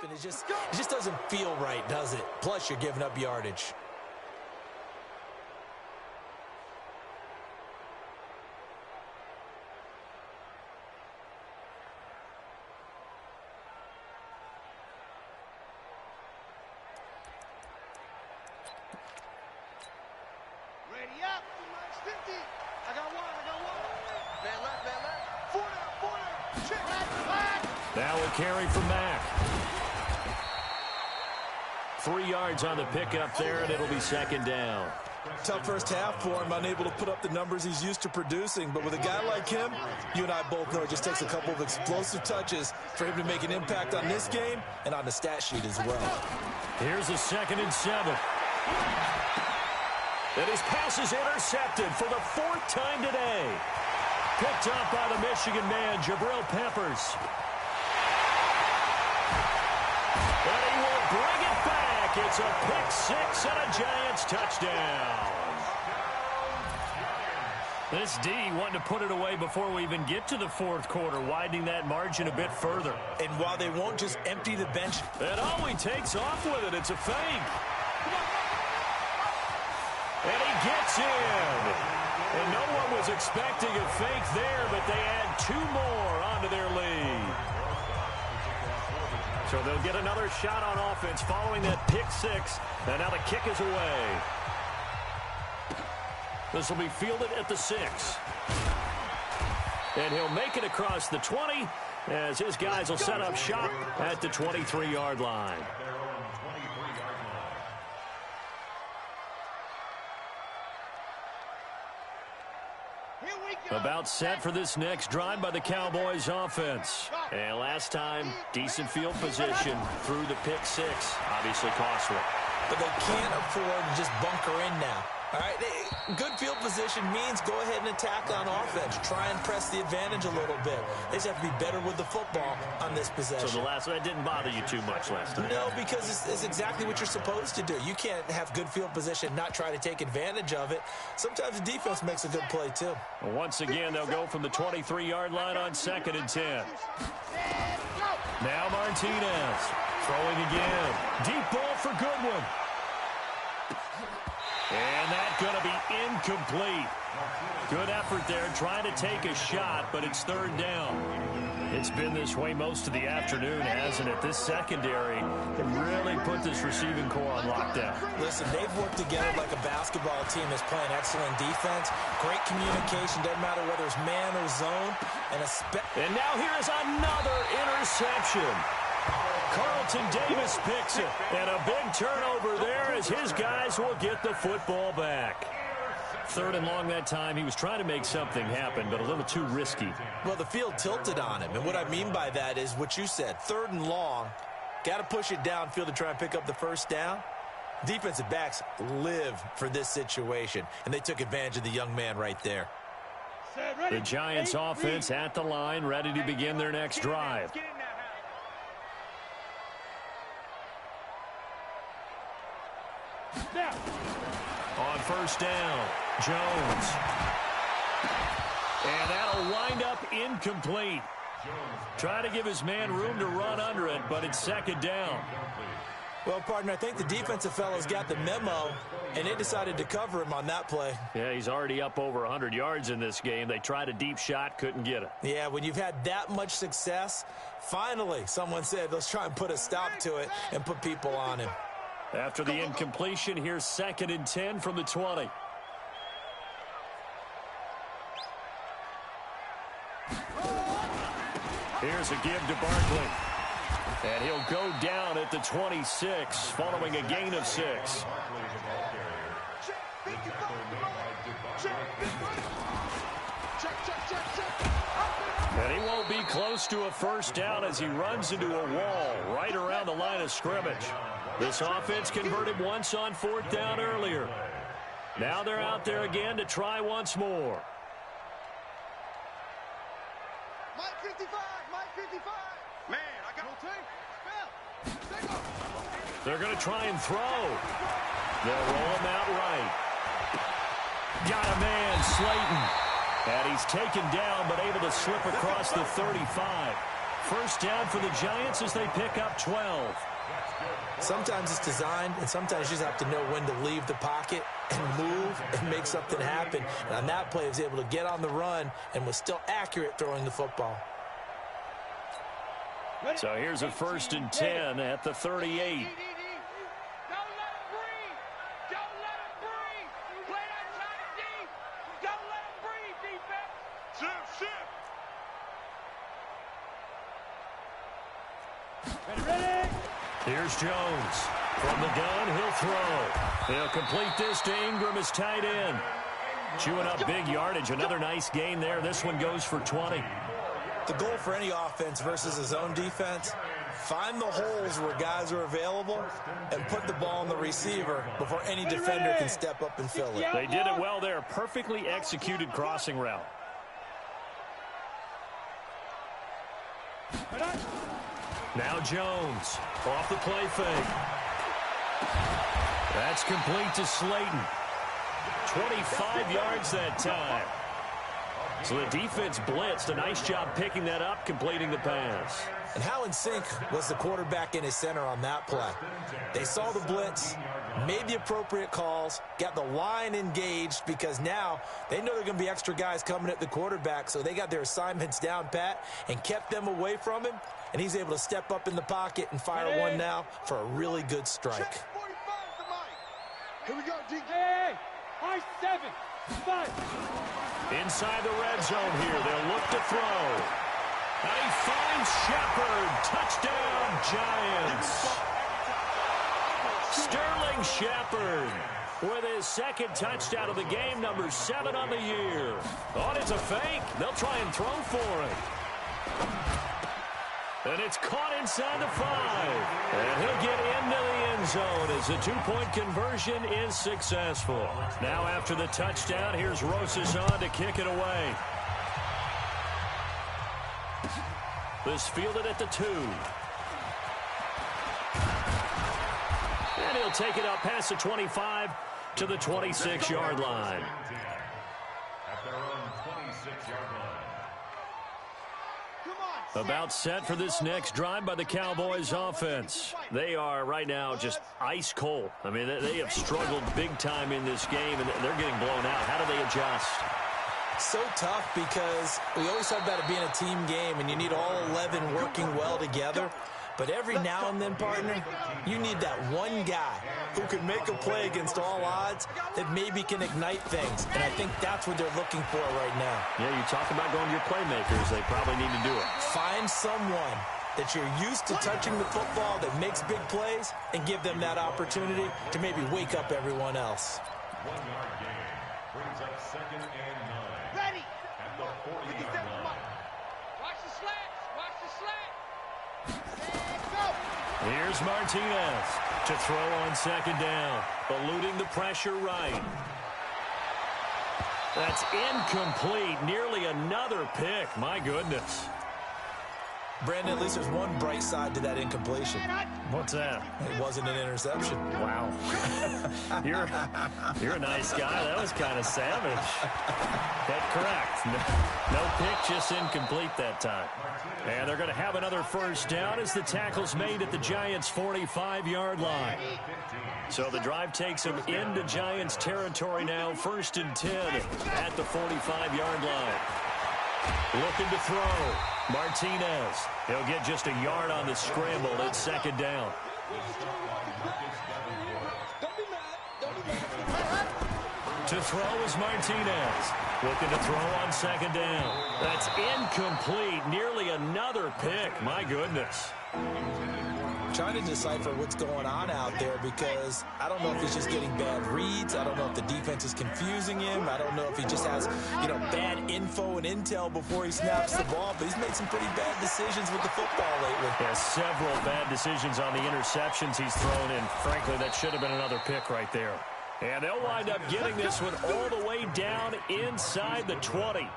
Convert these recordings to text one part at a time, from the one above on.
and it just doesn't feel right, does it? Plus, you're giving up yardage. Now a carry from Mack. 3 yards on the pickup there, and it'll be second down. Tough first half for him, unable to put up the numbers he's used to producing. But with a guy like him, you and I both know it just takes a couple of explosive touches for him to make an impact on this game and on the stat sheet as well. Here's a 2nd and 7. And his pass is intercepted for the 4th time today. Picked up by the Michigan man, Jabril Peppers. And he will bring it back. It's a pick-6 and a Giants touchdown. This D wanting to put it away before we even get to the 4th quarter, widening that margin a bit further. And while they won't just empty the bench, and oh, he takes off with it. It's a fake. And he gets in. And no one was expecting a fake there, but they add 2 more onto their lead. So they'll get another shot on offense following that pick-6. And now the kick is away. This will be fielded at the 6. And he'll make it across the 20 as his guys will set up shop at the 23-yard line. About set for this next drive by the Cowboys offense. And last time, decent field position through the pick-6. Obviously costly. But they can't afford to just bunker in now. All right, good field position means go ahead and attack on offense. Try and press the advantage a little bit. They just have to be better with the football on this possession. So the last one didn't bother you too much last time? No, because it's exactly what you're supposed to do. You can't have good field position, not try to take advantage of it. Sometimes the defense makes a good play, too. Well, once again, they'll go from the 23-yard line on 2nd and 10. Now Martinez throwing again. Deep ball for Goodwin. And that's going to be incomplete. Good effort there trying to take a shot, but it's 3rd down. It's been this way most of the afternoon, hasn't it? This secondary can really put this receiving core on lockdown. Listen, they've worked together like a basketball team that's playing excellent defense. Great communication, doesn't matter whether it's man or zone. And now here is another interception. Carlton Davis picks it, and a big turnover there as his guys will get the football back. 3rd and long that time. He was trying to make something happen, but a little too risky. Well, the field tilted on him, and what I mean by that is what you said. 3rd and long, got to push it downfield to try and pick up the 1st down. Defensive backs live for this situation, and they took advantage of the young man right there. The Giants offense at the line, ready to begin their next drive. On 1st down, Jones. And that'll wind up incomplete. Try to give his man room to run under it, but it's 2nd down. Well, partner, I think the defensive fellows got the memo, and they decided to cover him on that play. Yeah, he's already up over 100 yards in this game. They tried a deep shot, couldn't get it. Yeah, when you've had that much success, finally someone said, let's try and put a stop to it and put people on him. After the incompletion, here's 2nd and 10 from the 20. Here's a give to Barkley. And he'll go down at the 26 following a gain of 6. And he won't be close to a 1st down as he runs into a wall right around the line of scrimmage. This offense converted once on 4th down earlier. Now they're out there again to try once more. Mike 55, Mike 55. Man, I got no tape. They're going to try and throw. They'll roll him out right. Got a man, Slayton. And he's taken down but able to slip across the 35. first down for the Giants as they pick up 12. Sometimes it's designed, and sometimes you just have to know when to leave the pocket and move and make something happen. And on that play, he was able to get on the run and was still accurate throwing the football. So here's a 1st and 10 at the 38. Here's Jones. From the gun, he'll throw. He'll complete this to Ingram, his tight end. Chewing up big yardage. Another nice gain there. This one goes for 20. The goal for any offense versus a zone defense, find the holes where guys are available and put the ball on the receiver before any defender can step up and fill it. They did it well there. Perfectly executed crossing route. Now Jones off the play fake. That's complete to Slayton. 25 yards that time. So the defense blitzed. A nice job picking that up, completing the pass. And how in sync was the quarterback and his center on that play? They saw the blitz, made the appropriate calls, got the line engaged because now they know there are going to be extra guys coming at the quarterback, so they got their assignments down pat and kept them away from him, and he's able to step up in the pocket and fire one now for a really good strike. Here we go, D. Hey, high 7, 5. Inside the red zone here, they'll look to throw. And he finds Shepard. Touchdown, Giants. Sterling Shepard with his 2nd touchdown of the game, number 7 on the year. Oh, it's a fake. They'll try and throw for it. And it's caught inside the 5. And he'll get into the end zone as the 2-point conversion is successful. Now after the touchdown, here's Rosas on to kick it away. This fielded at the 2. And he'll take it up past the 25 to the 26-yard line. At their own 26-yard line. About set for this next drive by the Cowboys offense. They are right now just ice cold. I mean, they have struggled big time in this game, and they're getting blown out. How do they adjust? So tough because we always talk about it being a team game, and you need all 11 working well together. But every now and then, partner, you need that one guy who can make a play against all odds that maybe can ignite things. And I think that's what they're looking for right now. Yeah, you talk about going to your playmakers. They probably need to do it. Find someone that you're used to touching the football that makes big plays and give them that opportunity to maybe wake up everyone else. 1-yard gain brings up 2nd and 9. Ready. At the 40-yard line. Watch the slats. Watch the slat. Here's Martinez to throw on 2nd down, eluding the pressure right. That's incomplete. Nearly another pick. My goodness. Brandon, at least there's one bright side to that incompletion. What's that? It wasn't an interception. Wow. You're a nice guy. That was kind of savage. But correct. No pick, just incomplete that time. And they're going to have another first down as the tackle's made at the Giants' 45-yard line. So the drive takes them into Giants territory now. 1st and 10 at the 45-yard line. Looking to throw. Martinez. He'll get just a yard on the scramble at 2nd down. To throw is Martinez. Looking to throw on 2nd down. That's incomplete. Nearly another pick. My goodness. Trying to decipher what's going on out there because I don't know if he's just getting bad reads. I don't know if the defense is confusing him. I don't know if he just has, bad info and intel before he snaps the ball. But he's made some pretty bad decisions with the football lately. Yeah, several bad decisions on the interceptions he's thrown in. Frankly, that should have been another pick right there. And they'll wind up getting this one all the way down inside the 20.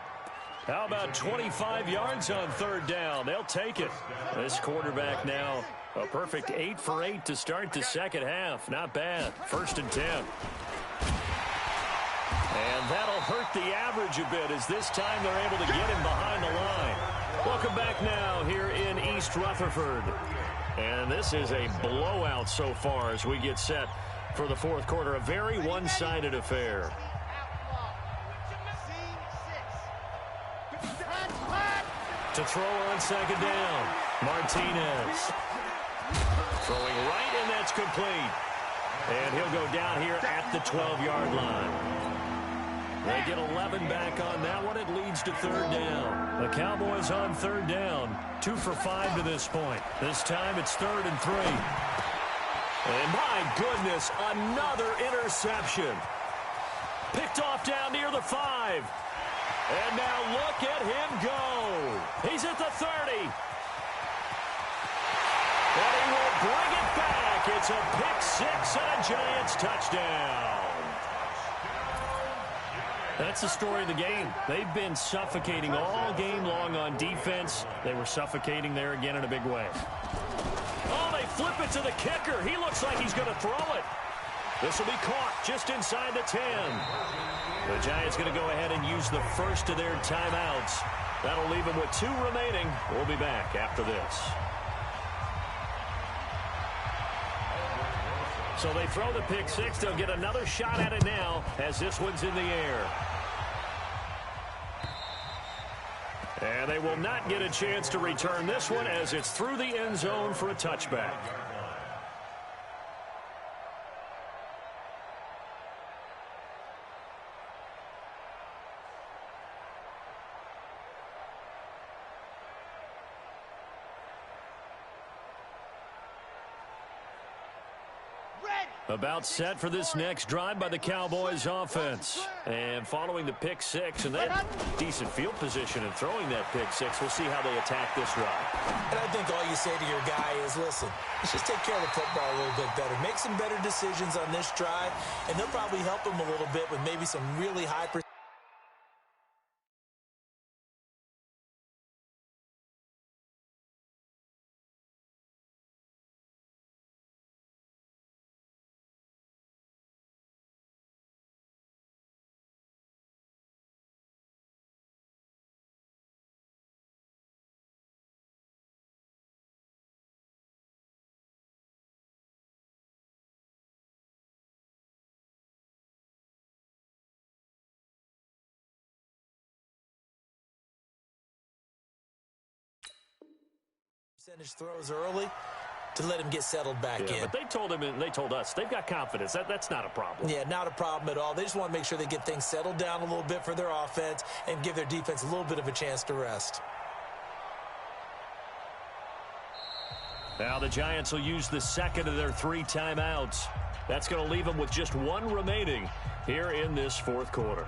How about 25 yards on 3rd down? They'll take it. This quarterback now a perfect 8 for 8 to start the 2nd half. Not bad. 1st and 10. And that'll hurt the average a bit as this time they're able to get him behind the line. Welcome back now here in East Rutherford. And this is a blowout so far as we get set for the fourth quarter. A very one-sided affair. To throw on second down, Martinez. Throwing right, and that's complete. And he'll go down here at the 12-yard line. They get 11 back on that one. It leads to third down. The Cowboys on third down. 2 for 5 to this point. This time it's 3rd and 3. And my goodness, another interception. Picked off down near the 5. And now look at him go. He's at the 30. And he will bring it back. It's a pick 6 and a Giants touchdown. That's the story of the game. They've been suffocating all game long on defense. They were suffocating there again in a big way. Oh, they flip it to the kicker. He looks like he's going to throw it. This will be caught just inside the 10. The Giants going to go ahead and use the first of their timeouts. That'll leave them with 2 remaining. We'll be back after this. So they throw the pick 6. They'll get another shot at it now as this one's in the air. And they will not get a chance to return this one as it's through the end zone for a touchback. About set for this next drive by the Cowboys offense. And following the pick 6, and they had decent field position in throwing that pick 6. We'll see how they attack this drive. And I think all you say to your guy is, listen, let's just take care of the football a little bit better. Make some better decisions on this drive, and they'll probably help him a little bit with maybe some really high percentage. Percentage throws early to let him get settled back in. But they told him, and they told us, they've got confidence. That's not a problem. Yeah, not a problem at all. They just want to make sure they get things settled down a little bit for their offense and give their defense a little bit of a chance to rest. Now the Giants will use the second of their 3 timeouts. That's going to leave them with just 1 remaining here in this fourth quarter.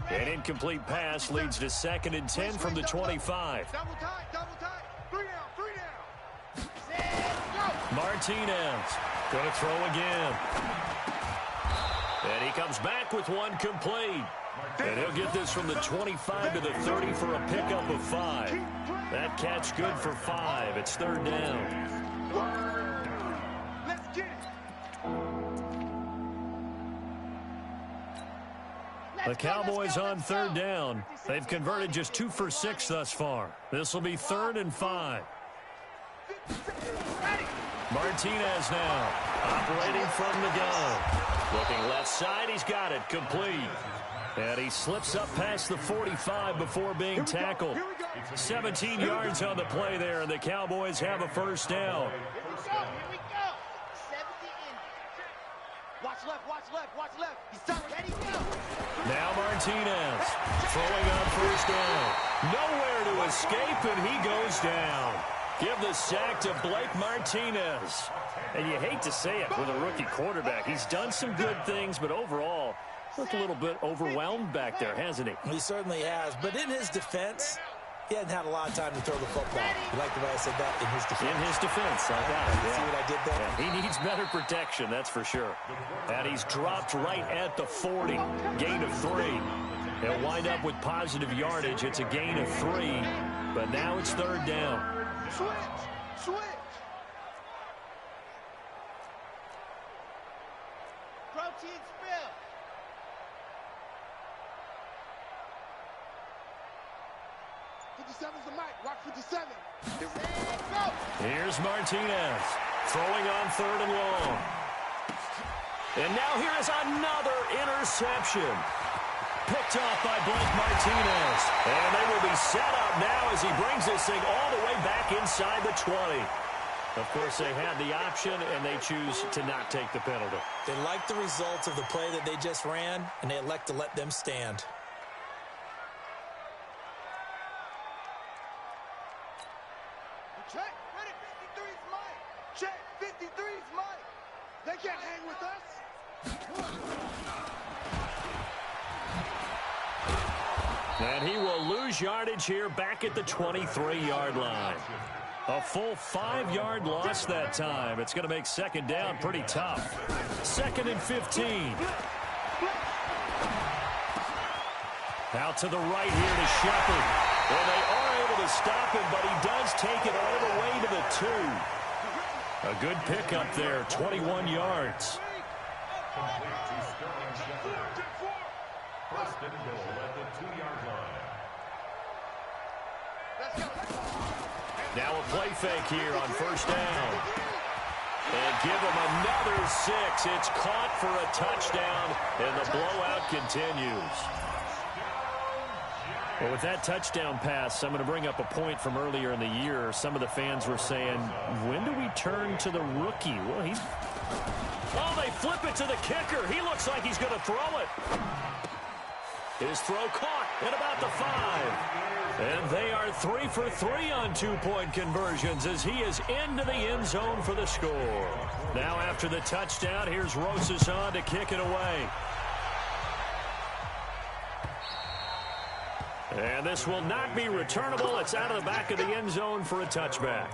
An incomplete pass leads to 2nd and 10 from the 25. Double tight. 3 down. Martinez going to throw again. And he comes back with 1 complete. And he'll get this from the 25 to the 30 for a pickup of 5. That catch good for 5. It's 3rd down. Let's get it. The Cowboys on 3rd down. They've converted just 2 for 6 thus far. This will be 3rd and 5. Martinez now operating from the gun. Looking left side, he's got it complete. And he slips up past the 45 before being tackled. 17 yards on the play there, and the Cowboys have a first down. Here we go. 70 in. Watch left. He's done. Ready, go. Now Martinez throwing on first down. Nowhere to escape, and he goes down. Give the sack to Blake Martinez. And you hate to say it with a rookie quarterback. He's done some good things, but overall, looked a little bit overwhelmed back there, hasn't he? He certainly has. But in his defense, he hadn't had a lot of time to throw the football. You like the way I said that? In his defense. In his defense, I got it. See what I did there? Yeah, he needs better protection, that's for sure. And he's dropped right at the 40. Gain of 3. He'll wind up with positive yardage. It's a gain of 3. But now it's 3rd down. Switch. Bounty and spill. 57's the mic. Rock 57. Go. Here's Martinez throwing on 3rd and long. And now here is another interception. Picked off by Blake Martinez. And they will be set up now as he brings this thing all the way back inside the 20. Of course, they had the option, and they choose to not take the penalty. They like the results of the play that they just ran, and they elect to let them stand. Check. Ready. 53's Mike. Check. 53's Mike. They can't hang with us. And he will lose yardage here back at the 23-yard line. A full 5-yard loss that time. It's going to make 2nd down pretty tough. 2nd and 15. Out to the right here to Shepard. Well, they are able to stop him, but he does take it all the way to the 2. A good pickup there, 21 yards. Complete to Sterling Shepard. 1st and goal at the 2-yard line. Now a play fake here on 1st down. And give him another 6. It's caught for a touchdown, and the blowout continues. Well, with that touchdown pass, I'm going to bring up a point from earlier in the year. Some of the fans were saying, when do we turn to the rookie? Well, oh, they flip it to the kicker. He looks like he's going to throw it. His throw caught at about the 5. And they are 3 for 3 on 2-point conversions as he is into the end zone for the score. Now after the touchdown, here's Rosas on to kick it away. And this will not be returnable. It's out of the back of the end zone for a touchback.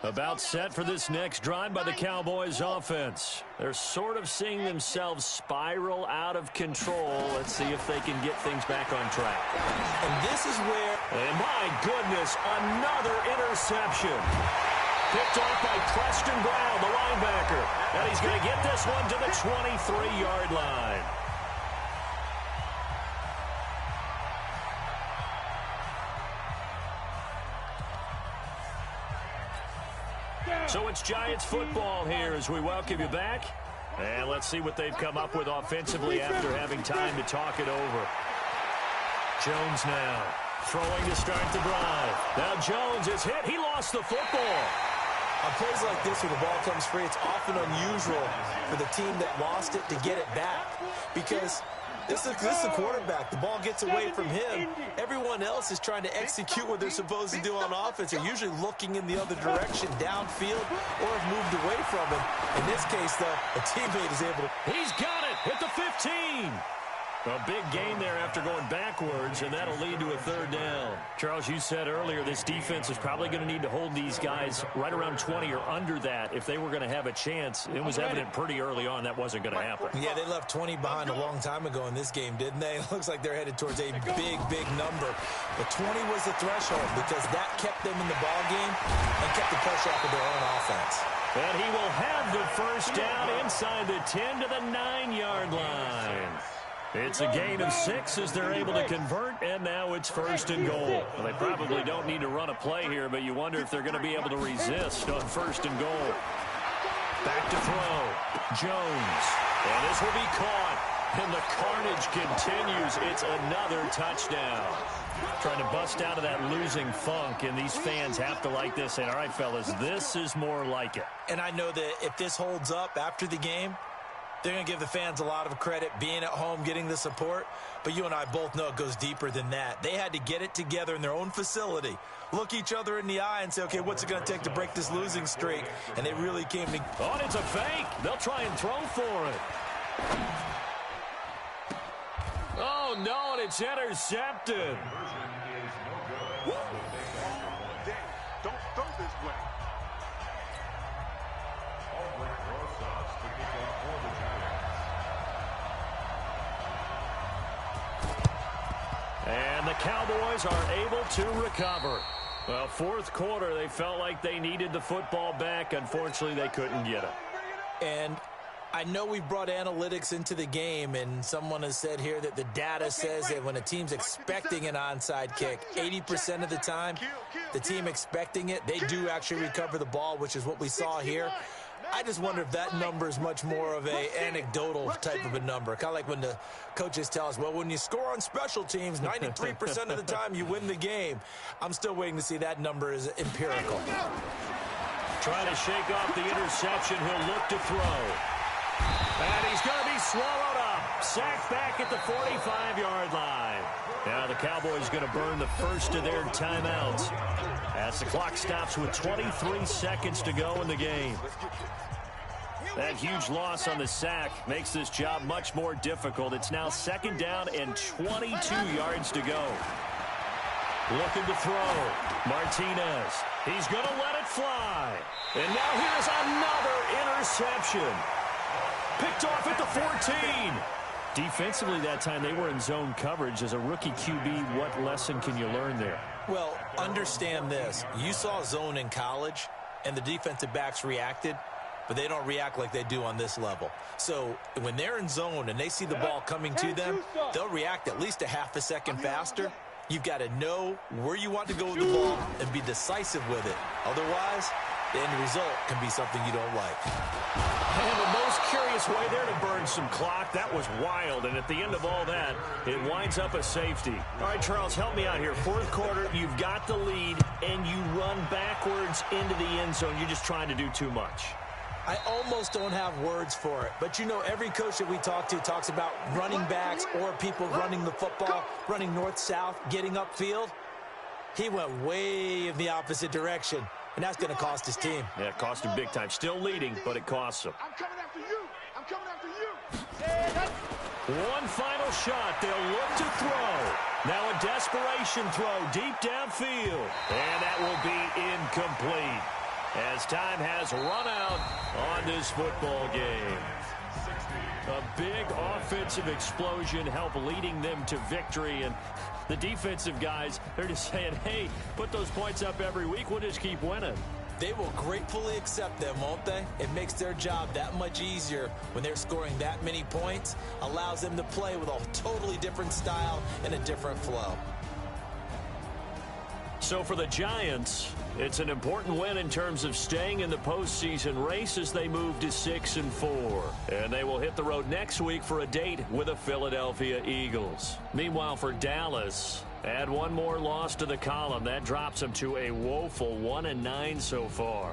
About set for this next drive by the Cowboys offense. They're sort of seeing themselves spiral out of control. Let's see if they can get things back on track. And this is where... And my goodness, another interception. Picked off by Preston Brown, the linebacker. And he's going to get this one to the 23-yard line. So it's Giants football here as we welcome you back. And let's see what they've come up with offensively after having time to talk it over. Jones now throwing to start the drive. Now Jones is hit. He lost the football. On plays like this where the ball comes free, it's often unusual for the team that lost it to get it back. Because this is the quarterback. The ball gets away from him. Everyone else is trying to execute what they're supposed to do on offense. They're usually looking in the other direction, downfield, or have moved away from him. In this case, though, a teammate is able to... He's got it at the 15. A big gain there after going backwards, and that'll lead to a 3rd down. Charles, you said earlier this defense is probably going to need to hold these guys right around 20 or under that if they were going to have a chance. It was evident pretty early on that wasn't going to happen. Yeah, they left 20 behind a long time ago in this game, didn't they? It looks like they're headed towards a big, big number. But 20 was the threshold because that kept them in the ball game and kept the pressure off of their own offense. And he will have the 1st down inside the 10 to the 9-yard line. It's a gain of 6 as they're able to convert, and now it's 1st and goal. Well, they probably don't need to run a play here, but you wonder if they're going to be able to resist on 1st and goal. Back to throw. Jones. And this will be caught. And the carnage continues. It's another touchdown. Trying to bust out of that losing funk, and these fans have to like this. And, all right, fellas, this is more like it. And I know that if this holds up after the game, they're going to give the fans a lot of credit, being at home, getting the support. But you and I both know it goes deeper than that. They had to get it together in their own facility, look each other in the eye and say, okay, what's it going to take to break this losing streak? And they really came to... Oh, it's a fake. They'll try and throw for it. Oh, no, and it's intercepted. Don't throw this way. And the Cowboys are able to recover. Well, fourth quarter, they felt like they needed the football back. Unfortunately, they couldn't get it. And I know we brought analytics into the game, and someone has said here that the data says that when a team's expecting an onside kick, 80% of the time, the team expecting it, they do actually recover the ball, which is what we saw here. I just wonder if that number is much more of a anecdotal type of a number. Kind of like when the coaches tell us, well, when you score on special teams, 93% of the time you win the game. I'm still waiting to see that number is empirical. Trying to shake off the interception. He'll look to throw. And he's going to be swallowed up. Sacked back at the 45-yard line. Now the Cowboys going to burn the first of their timeouts as the clock stops with 23 seconds to go in the game. That huge loss on the sack makes this job much more difficult. It's now second down and 22 yards to go. Looking to throw. Martinez. He's going to let it fly. And now here's another interception. Picked off at the 14. Defensively that time, they were in zone coverage. As a rookie QB, what lesson can you learn there? Well, understand this. You saw zone in college, and the defensive backs reacted, but they don't react like they do on this level. So when they're in zone and they see the ball coming to them, they'll react at least a half a second faster. You've got to know where you want to go with the ball and be decisive with it. Otherwise, the end result can be something you don't like. And the most curious way there to burn some clock. That was wild. And at the end of all that, it winds up a safety. All right, Charles, help me out here. Fourth quarter, you've got the lead, and you run backwards into the end zone. You're just trying to do too much. I almost don't have words for it. But, you know, every coach that we talk to talks about running backs or people running the football, running north-south, getting upfield. He went way in the opposite direction. And that's going to cost his team. Yeah, it cost him big time. Still leading, but it costs him. I'm coming after you. I'm coming after you. One final shot. They'll look to throw. Now a desperation throw deep downfield. And that will be incomplete as time has run out on this football game. A big offensive explosion helped leading them to victory. And the defensive guys, they're just saying, hey, put those points up every week. We'll just keep winning. They will gratefully accept them, won't they? It makes their job that much easier when they're scoring that many points. Allows them to play with a totally different style and a different flow. So for the Giants, it's an important win in terms of staying in the postseason race as they move to 6-4. And they will hit the road next week for a date with the Philadelphia Eagles. Meanwhile, for Dallas, add one more loss to the column. That drops them to a woeful 1-9 so far.